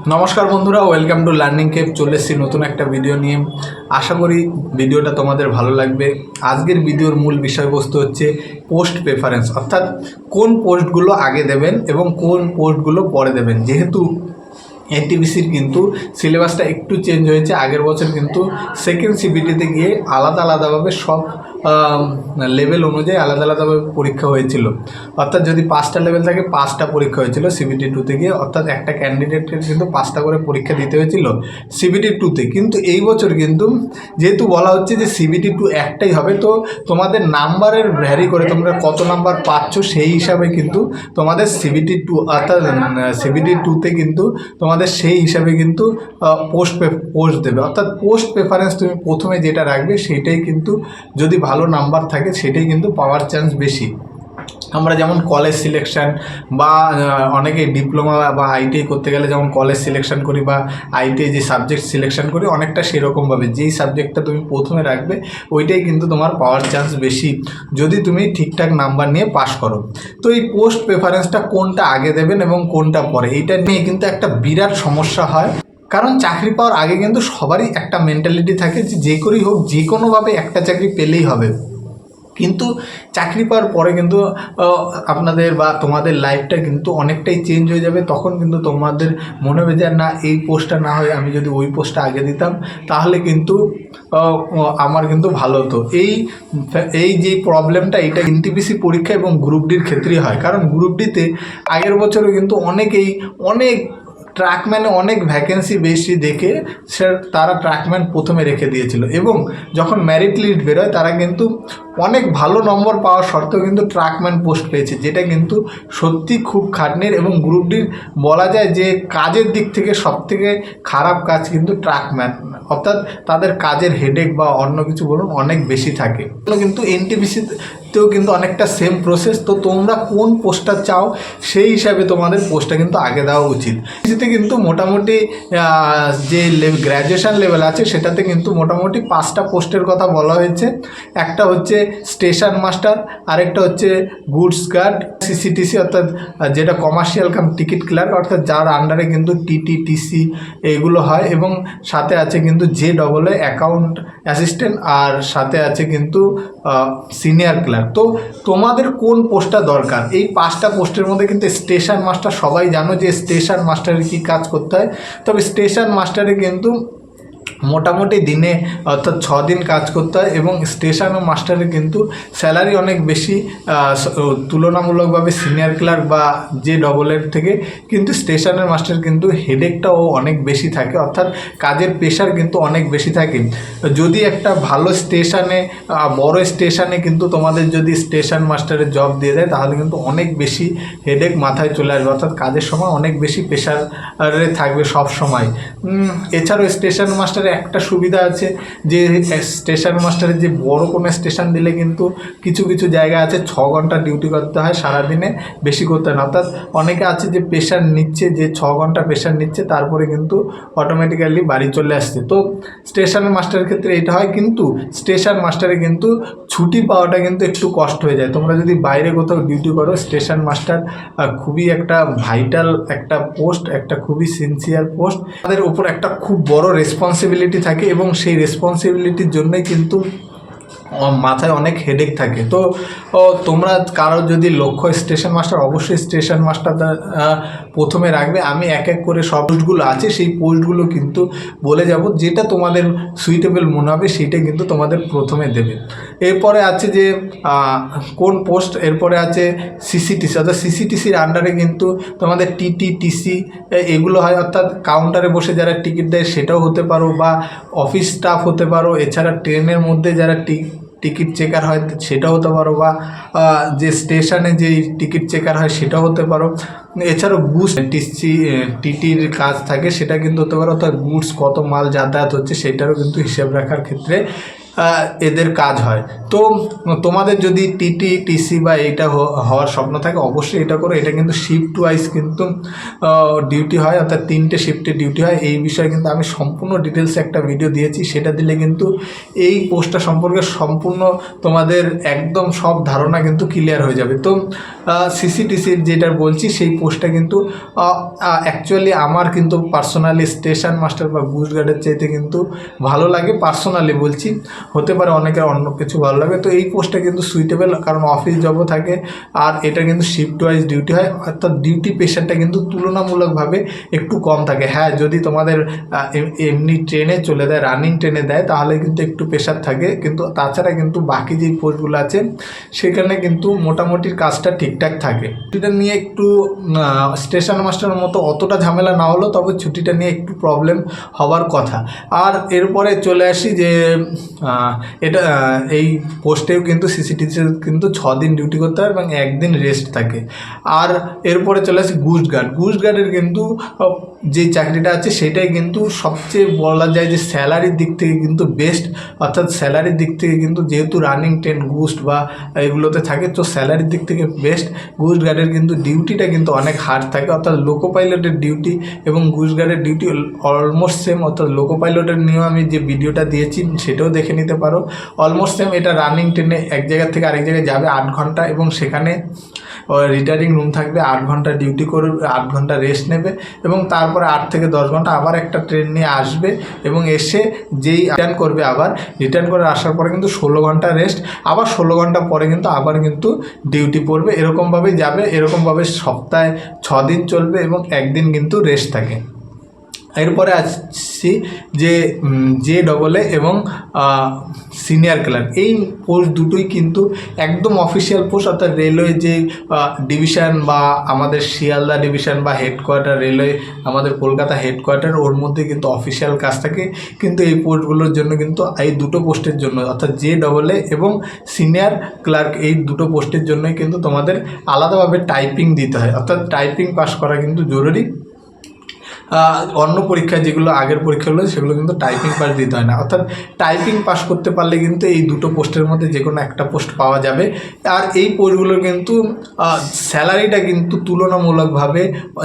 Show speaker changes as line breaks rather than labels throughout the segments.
নমস্কার বন্ধুরা, welcome to learning Cape. চলে এসেছি নতুন একটা ভিডিও নিয়ে। আশা করি ভিডিওটা তোমাদের ভালো লাগবে। আজকের ভিডিওর মূল বিষয়বস্তু হচ্ছে পোস্ট প্রেফারেন্স, অর্থাৎ কোন পোস্টগুলো আগে দেবেন এবং কোন পোস্টগুলো পরে দেবেন। যেহেতু এনটিপিসির কিন্তু সিলেবাসটা একটু চেঞ্জ হয়েছে, আগের বছর কিন্তু সেকেন্ড সিবিটিতে গিয়ে আলাদা আলাদাভাবে সব লেভেল অনুযায়ী আলাদা আলাদাভাবে পরীক্ষা হয়েছিল। অর্থাৎ যদি 5টা লেভেল থাকে 5টা পরীক্ষা হয়েছিল সিবিটি টুতে গিয়ে, অর্থাৎ একটা ক্যান্ডিডেটকে কিন্তু 5টা করে পরীক্ষা দিতে হয়েছিল সিবিটি টুতে। কিন্তু এই বছর কিন্তু যেহেতু বলা হচ্ছে যে সিবিটি টু একটাই হবে, তো তোমাদের নাম্বারের ভ্যারি করে তোমরা কত নাম্বার পাচ্ছ সেই হিসাবে কিন্তু তোমাদের সিবিটি টু অর্থাৎ সিবিটি টুতে কিন্তু তোমাদের সেই হিসাবে কিন্তু পোস্ট দেবে। অর্থাৎ পোস্ট প্রেফারেন্স তুমি প্রথমে যেটা রাখবে সেইটাই কিন্তু যদি ভালো নাম্বার থাকে সেটাই কিন্তু পাওয়ার চান্স বেশি। আমরা যেমন কলেজ সিলেকশান বা অনেকে ডিপ্লোমা বা আইটিআই করতে গেলে যেমন কলেজ সিলেকশান করি বা আইটিআই যে সাবজেক্ট সিলেকশান করি, অনেকটা সেরকমভাবে যেই সাবজেক্টটা তুমি প্রথমে রাখবে ওইটাই কিন্তু তোমার পাওয়ার চান্স বেশি যদি তুমি ঠিকঠাক নাম্বার নিয়ে পাস করো। তো এই পোস্ট প্রেফারেন্সটা কোনটা আগে দেবেন এবং কোনটা পরে, এইটা নিয়ে কিন্তু একটা বিরাট সমস্যা হয়। কারণ চাকরি পাওয়ার আগে কিন্তু সবারই একটা মেন্টালিটি থাকে যে করেই হোক যে কোনোভাবে একটা চাকরি পেলেই হবে। কিন্তু চাকরি পাওয়ার পরে কিন্তু আপনাদের বা তোমাদের লাইফটা কিন্তু অনেকটাই চেঞ্জ হয়ে যাবে। তখন কিন্তু তোমাদের মনে হবে যে না, এই পোস্টটা না হয় আমি যদি ওই পোস্টটা আগে দিতাম তাহলে কিন্তু আমার কিন্তু ভালো হতো। এই যে প্রবলেমটা, এটা এনটিপিসি পরীক্ষা এবং গ্রুপ ডির ক্ষেত্রেই হয়। কারণ গ্রুপ ডিতে আগের বছরও কিন্তু অনেক ট্র্যাকম্যানে অনেক ভ্যাকেন্সি বেশি দেখে তারা ট্র্যাকম্যান প্রথমে রেখে দিয়েছিল, এবং যখন মেরিট লিস্ট বেরোয় তারা কিন্তু অনেক ভালো নম্বর পাওয়া সত্ত্বেও কিন্তু ট্র্যাকম্যান পোস্ট পেয়েছে, যেটা কিন্তু সত্যি খুব খাটনির। এবং গ্রুপ ডির বলা যায় যে কাজের দিক থেকে সবথেকে খারাপ কাজ কিন্তু ট্র্যাকম্যান, অর্থাৎ তাদের কাজের হেডেক বা অন্য কিছু বলুন অনেক বেশি থাকে। কিন্তু এনটিপিসিতেও কিন্তু অনেকটা সেম প্রসেস। তো তোমরা কোন পোস্টটা চাও সেই হিসাবে তোমাদের পোস্টটা কিন্তু আগে দেওয়া উচিত। এতে কিন্তু মোটামুটি যে গ্র্যাজুয়েশন লেভেল আছে সেটাতে কিন্তু মোটামুটি 5টা পোস্টের কথা বলা হয়েছে। একটা হচ্ছে স্টেশন মাস্টার, আরেকটা হচ্ছে গুডস গার্ড, সিসিটিসি অর্থাৎ যেটা কমার্শিয়াল কাম টিকিট ক্লার্ক, অর্থাৎ যার আন্ডারে কিন্তু টিটিটিসি এগুলো হয়, এবং সাথে আছে কিন্তু JEE অ্যাকাউন্ট অ্যাসিস্ট্যান্ট, আর সাথে আছে কিন্তু সিনিয়র ক্লার্ক। তো তোমাদের কোন পোস্টটা দরকার? এই 5টা পোস্টের মধ্যে কিন্তু স্টেশন মাস্টার, সবাই জানো যে স্টেশন মাস্টারের কী কাজ করতে হয়। তবে স্টেশন মাস্টারে কিন্তু মোটামুটি দিনে অর্থাৎ 6 দিন কাজ করতে হয়, এবং স্টেশন ও মাস্টারে কিন্তু স্যালারি অনেক বেশি তুলনামূলকভাবে সিনিয়র ক্লার্ক বা JEE থেকে। কিন্তু স্টেশনের মাস্টার কিন্তু হেডেকটাও অনেক বেশি থাকে, অর্থাৎ কাজের প্রেশার কিন্তু অনেক বেশি থাকে। যদি একটা ভালো স্টেশনে বড় স্টেশনে কিন্তু তোমাদের যদি স্টেশন মাস্টারের জব দিয়ে দেয় তাহলে কিন্তু অনেক বেশি হেডেক মাথায় চলে আসবে, অর্থাৎ কাজের সময় অনেক বেশি প্রেশারে থাকবে সব সময়। এছাড়াও স্টেশন মাস্টারের একটা সুবিধা আছে যে স্টেশন মাস্টারের যে বড় কোনো স্টেশন দিলে কিন্তু কিছু কিছু জায়গা আছে 6 ঘন্টা ডিউটি করতে হয় সারাদিনে, বেশি করতে হয় না। অর্থাৎ অনেকে আছে যে প্রেশার নিচ্ছে, যে 6 ঘন্টা প্রেশার নিচ্ছে, তারপরে কিন্তু অটোমেটিক্যালি বাড়ি চলে আসছে। তো স্টেশন মাস্টারের ক্ষেত্রে এটা হয়, কিন্তু স্টেশন মাস্টারে কিন্তু ছুটি পাওয়াটা কিন্তু একটু কষ্ট হয়ে যায়। তোমরা যদি বাইরে কোথাও ডিউটি করো, স্টেশন মাস্টার খুবই একটা ভাইটাল একটা পোস্ট, একটা খুবই সিনসিয়ার পোস্ট। তাদের উপর একটা খুব বড় রেসপন্সিবিলিটি থাকে, এবং সেই রেসপন্সিবিলিটির জন্যই কিন্তু মাথায় অনেক হেডেক থাকে। তো তোমরা কারো যদি লক্ষ্য স্টেশন মাস্টার, অবশ্যই স্টেশন মাস্টার প্রথমে রাখবে। আমি এক এক করে সব পোস্টগুলো আছে সেই পোস্টগুলো কিন্তু বলে যাব, যেটা তোমাদের সুইটেবল মনে হবে সেইটা কিন্তু তোমাদের প্রথমে দেবে। এরপরে আছে যে কোন পোস্ট, এরপরে আছে সিসিটিসি, অর্থাৎ সিসিটিসির আন্ডারে কিন্তু তোমাদের টিটিটিসি এগুলো হয়, অর্থাৎ কাউন্টারে বসে যারা টিকিট দেয় সেটাও হতে পারো, বা অফিস স্টাফ হতে পারো, এছাড়া ট্রেনের মধ্যে যারা টিকিট চেকার হয় সেটাও হতে পারো, বা যে স্টেশনে যে টিকিট চেকার হয় সেটাও হতে পারো। এছাড়াও গুডস টিটির কাজ থাকে, সেটা কিন্তু হতে পারো। অর্থাৎ গুডস কত মাল যাতায়াত হচ্ছে সেটারও কিন্তু হিসেব রাখার ক্ষেত্রে এদের কাজ হয়। তো তোমাদের যদি টিটি টিসি বা এইটা হওয়ার স্বপ্ন থাকে অবশ্যই এটা করো। এটা কিন্তু শিফট ওয়াইজ কিন্তু ডিউটি হয়, অর্থাৎ 3টে শিফটে ডিউটি হয়। এই বিষয়ে কিন্তু আমি সম্পূর্ণ ডিটেলসে একটা ভিডিও দিয়েছি, সেটা দিলে কিন্তু এই পোস্টটা সম্পর্কে সম্পূর্ণ তোমাদের একদম সব ধারণা কিন্তু ক্লিয়ার হয়ে যাবে। তো সিসিটিসির যেটা বলছি সেই পোস্টটা কিন্তু অ্যাকচুয়ালি আমার কিন্তু পার্সোনালি স্টেশন মাস্টার বা গুজ গার্ডের চাইতে কিন্তু ভালো লাগে, পার্সোনালি বলছি। হতে পারে অনেকের অন্য কিছু ভালো লাগে। তো এই পোস্টটা কিন্তু সুইটেবল, কারণ অফিস জবও থাকে আর এটা কিন্তু শিফট ওয়াইজ ডিউটি হয়, অর্থাৎ ডিউটি প্রেশারটা কিন্তু তুলনামূলকভাবে একটু কম থাকে। হ্যাঁ, যদি তোমাদের এমনি ট্রেনে চলে দেয়, রানিং ট্রেনে দেয়, তাহলে কিন্তু একটু প্রেশার থাকে, কিন্তু তাছাড়া কিন্তু বাকি যে পোস্টগুলো আছে সেখানে কিন্তু মোটামুটি কাজটা ঠিকঠাক থাকে। ছুটিটা নিয়ে একটু স্টেশন মাস্টারের মতো অতটা ঝামেলা না হলো, তবে ছুটিটা নিয়ে একটু প্রবলেম হওয়ার কথা। আর এরপরে চলে আসি যে এটা এই পোস্টেও কিন্তু সিসিটিভি কিন্তু 6 দিন ডিউটি করতে হয় এবং 1 দিন রেস্ট থাকে। আর এরপরে চলে আসি গুজ গার্ড। গুজ গার্ডের কিন্তু যে চাকরিটা আছে সেটাই কিন্তু সবচেয়ে বলা যায় যে স্যালারির দিক থেকে কিন্তু বেস্ট, অর্থাৎ স্যালারির দিক থেকে কিন্তু যেহেতু রানিং ট্রেন গুস্ট বা এগুলোতে থাকে, তো স্যালারির দিক থেকে বেস্ট। গুজ গার্ডের কিন্তু ডিউটিটা কিন্তু অনেক হার্ড থাকে, অর্থাৎ লোকো পাইলটের ডিউটি এবং গুজ গার্ডের ডিউটি অলমোস্ট সেম। অর্থাৎ লোকো পাইলটের নিয়েও আমি যে ভিডিওটা দিয়েছি সেটাও দেখে নিতে পারো, অলমোস্ট সেম। এটা রানিং ট্রেনে এক জায়গা থেকে আরেক জায়গায় যাবে 8 ঘন্টা এবং সেখানে রিটায়ারিং রুম থাকবে, 8 ঘন্টা ডিউটি করবে, 8 ঘন্টা রেস্ট নেবে এবং তারপরে 8 থেকে 10 ঘন্টা আবার একটা ট্রেন নিয়ে আসবে এবং এসে যেই রিটার্ন করবে, আবার রিটার্ন করে আসার পরে কিন্তু 16 ঘন্টা রেস্ট, আবার 16 ঘন্টা পরে কিন্তু আবার কিন্তু ডিউটি পড়বে। এরকমভাবেই যাবে, এরকমভাবে সপ্তাহে 6 দিন চলবে এবং 1 দিন কিন্তু রেস্ট থাকে। এরপরে আসছি যে JAA এবং সিনিয়র ক্লার্ক। এই পোস্ট দুটোই কিন্তু একদম অফিসিয়াল পোস্ট, অর্থাৎ রেলওয়ে যে ডিভিশন বা আমাদের শিয়ালদা ডিভিশন বা হেডকোয়ার্টার রেলওয়ে আমাদের কলকাতা হেডকোয়ার্টার, ওর মধ্যে কিন্তু অফিসিয়াল কাজ থাকে। কিন্তু এই পোস্টগুলোর জন্য কিন্তু এই দুটো পোস্টের জন্য, অর্থাৎ JAA এবং সিনিয়র ক্লার্ক, এই দুটো পোস্টের জন্যই কিন্তু তোমাদের আলাদাভাবে টাইপিং দিতে হয়, অর্থাৎ টাইপিং পাস করা কিন্তু জরুরি। অন্য পরীক্ষায় যেগুলো আগের পরীক্ষাগুলো সেগুলো কিন্তু টাইপিং পাস দিতে হয় না, অর্থাৎ টাইপিং পাস করতে পারলে কিন্তু এই দুটো পোস্টের মধ্যে যে কোনো একটা পোস্ট পাওয়া যাবে। আর এই পোস্টগুলোর কিন্তু স্যালারিটা কিন্তু তুলনামূলকভাবে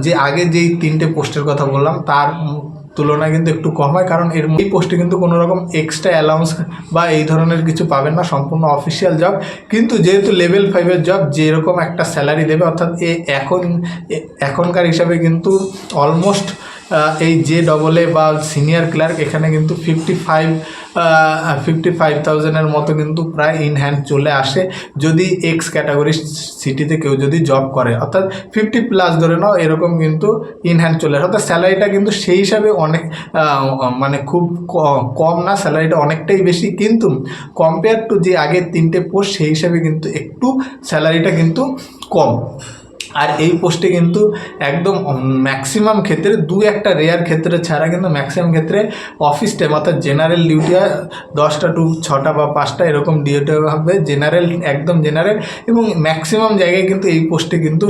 যে আগে যেই 3টে পোস্টের কথা বললাম তার তুলনায় কিন্তু একটু কম হয়, কারণ এই পোস্টে কিন্তু কোনো রকম এক্সট্রা অ্যালাউন্স বা এই ধরনের কিছু পাবেন না, সম্পূর্ণ অফিসিয়াল জব। কিন্তু যেহেতু লেভেল 5-এর জব, যেরকম একটা স্যালারি দেবে, অর্থাৎ এখনকার হিসাবে কিন্তু অলমোস্ট এই JAA বা সিনিয়র ক্লার্ক এখানে কিন্তু 55,000-এর মতো কিন্তু প্রায় ইন হ্যান্ড চলে আসে, যদি এক্স ক্যাটাগরি সিটিতে কেউ যদি জব করে, অর্থাৎ 50+ ধরে নাও, এরকম কিন্তু ইন হ্যান্ড চলে আসে। অর্থাৎ স্যালারিটা কিন্তু সেই হিসাবে অনেক মানে খুব কম না, স্যালারিটা অনেকটাই বেশি, কিন্তু কম্পেয়ার টু যে আগের 3টে পোস্ট সেই হিসাবে কিন্তু একটু স্যালারিটা কিন্তু কম। আর এই পোস্টে কিন্তু একদম ম্যাক্সিমাম ক্ষেত্রে 2-1 রেয়ার ক্ষেত্রে ছাড়া কিন্তু ম্যাক্সিমাম ক্ষেত্রে অফিস টাইম, অর্থাৎ জেনারেল ডিউটি হয় 10টা টু 6টা বা 5টা এরকম ডিউটি হবে, জেনারেল, একদম জেনারেল। এবং ম্যাক্সিমাম জায়গায় কিন্তু এই পোস্টে কিন্তু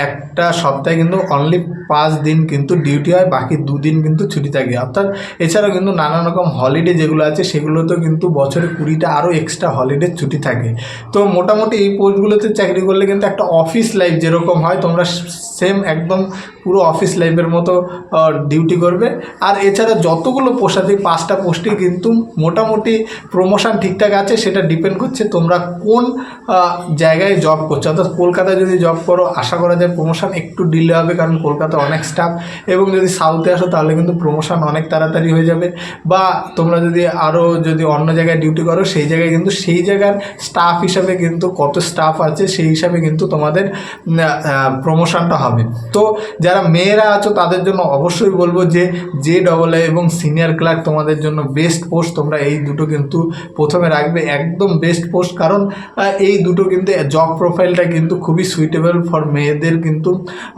একটা সপ্তাহে কিন্তু অনলি 5 দিন কিন্তু ডিউটি হয়, বাকি 2 দিন কিন্তু ছুটি থাকে। অর্থাৎ এছাড়াও কিন্তু নানান রকম হলিডে যেগুলো আছে সেগুলোতেও কিন্তু বছরে 20টা আরও এক্সট্রা হলিডে ছুটি থাকে। তো মোটামুটি এই পোস্টগুলোতে চাকরি করলে কিন্তু একটা অফিস লাইফ যেরকম হয় তোমরা সেম একদম পুরো অফিস লাইফের মতো ডিউটি করবে। আর এছাড়া যতগুলো পোস্ট আছে 5টা পোস্টে কিন্তু মোটামুটি প্রমোশন ঠিকঠাক আছে, সেটা ডিপেন্ড করছে তোমরা কোন জায়গায় জব করছো। অর্থাৎ কলকাতায় যদি জব করো আশা করা যায় প্রমোশন একটু ডিলে হবে, কারণ কলকাতা অনেক স্টাফ, এবং যদি সাউথে আসো তাহলে কিন্তু প্রমোশন অনেক তাড়াতাড়ি হয়ে যাবে। বা তোমরা যদি আরও যদি অন্য জায়গায় ডিউটি করো সেই জায়গায় কিন্তু সেই জায়গার স্টাফ হিসাবে কিন্তু কত স্টাফ আছে সেই হিসাবে কিন্তু তোমাদের প্রমোশনটা হবে। তো যারা মেয়েরা আছো তাদের জন্য অবশ্যই বলবো যে JAA এবং সিনিয়র ক্লার্ক তোমাদের জন্য বেস্ট পোস্ট, তোমরা এই দুটো কিন্তু প্রথমে রাখবে, একদম বেস্ট পোস্ট। কারণ এই দুটো কিন্তু জব প্রোফাইলটা কিন্তু খুবই সুইটেবল ফর মেয়েদের। কিন্তু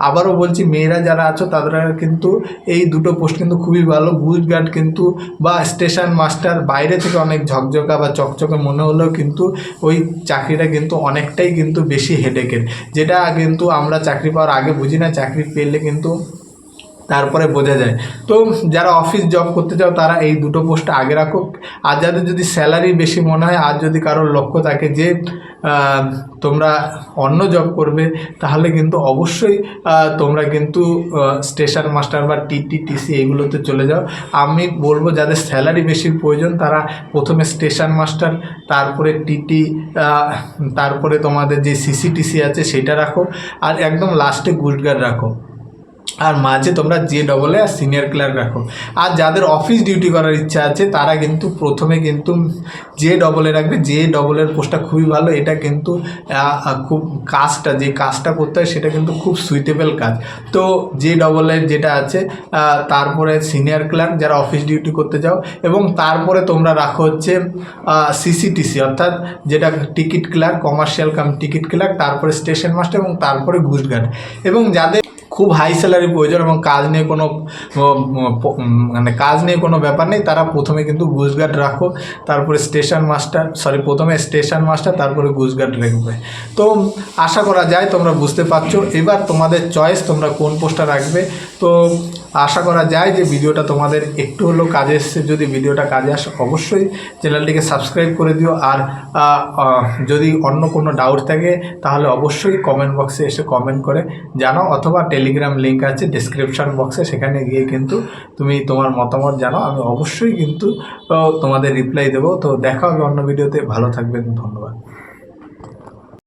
আবারও বলছি, মেয়েরা যারা আছো তারা কিন্তু এই দুটো পোস্ট কিন্তু খুবই ভালো। গুজ গার্ড কিন্তু বা স্টেশন মাস্টার বাইরে থেকে অনেক ঝকঝকা বা চকচকে মনে হলেও কিন্তু ওই চাকরিটা কিন্তু অনেকটাই কিন্তু বেশি হেডেকের, যেটা কিন্তু আমরা চাকরি পাওয়ার আগে বুঝি না। চাকরি পেলে কিন্তু তারপরে বোঝা যায়। তো যারা অফিস জব করতে চাও তারা এই দুটো পোস্ট আগে রাখো। আর যাদের যদি স্যালারি বেশি মনে হয়, আর যদি কারোর লক্ষ্য থাকে যে তোমরা অন্য জব করবে, তাহলে কিন্তু অবশ্যই তোমরা কিন্তু স্টেশন মাস্টার বা টিটিটিসি এগুলোতে চলে যাও। আমি বলবো যাদের স্যালারি বেশি প্রয়োজন তারা প্রথমে স্টেশন মাস্টার, তারপরে টিটি, তারপরে তোমাদের যে সিসিটিসি আছে সেটা রাখো, আর একদম লাস্টে গুডগার্ড রাখো, আর মাঝে তোমরা জে ডবল এ আর সিনিয়র ক্লার্ক রাখো। আর যাদের অফিস ডিউটি করার ইচ্ছা আছে তারা কিন্তু প্রথমে কিন্তু জে ডবল এ রাখবে। জে ডবল এর পোস্টটা খুবই ভালো। এটা কিন্তু খুব কাজটা, যে কাজটা করতে হয় সেটা কিন্তু খুব সুইটেবল কাজ। তো জে ডবল এর যেটা আছে, তারপরে সিনিয়র ক্লার্ক যারা অফিস ডিউটি করতে যাও, এবং তারপরে তোমরা রাখো হচ্ছে সিসিটিসি অর্থাৎ যেটা ticket clerk, commercial cum ticket clerk, তারপরে স্টেশন মাস্টার এবং তারপরে গুডগার্ড। এবং যাদের খুব হাই স্যালারি প্রয়োজন এবং কাজ নিয়ে কোনো মানে কাজ নিয়ে কোনো ব্যাপার নেই, তারা প্রথমে কিন্তু গুজগার্ড রাখো, তারপরে স্টেশন মাস্টার, প্রথমে স্টেশন মাস্টার তারপরে গুজগার্ড রাখবে। তো আশা করা যায় তোমরা বুঝতে পারছো। এবার তোমাদের চয়েস তোমরা কোন পোস্টটা রাখবে। তো আশা করা যায় যে ভিডিওটা তোমাদের একটু হলেও কাজে এসছে। যদি ভিডিওটা কাজে আসে অবশ্যই চ্যানেলটিকে সাবস্ক্রাইব করে দিও। আর যদি অন্য কোনো ডাউট থাকে তাহলে অবশ্যই কমেন্ট বক্সে এসে কমেন্ট করে জানাও, অথবা টেলিগ্রাম লিঙ্ক আছে ডেসক্রিপশন বক্সে, সেখানে গিয়ে কিন্তু তুমি তোমার মতামত জানাও। আমি অবশ্যই কিন্তু তোমাদের রিপ্লাই দেবো। তো দেখা হবে অন্য ভিডিওতে। ভালো থাকবেন, ধন্যবাদ।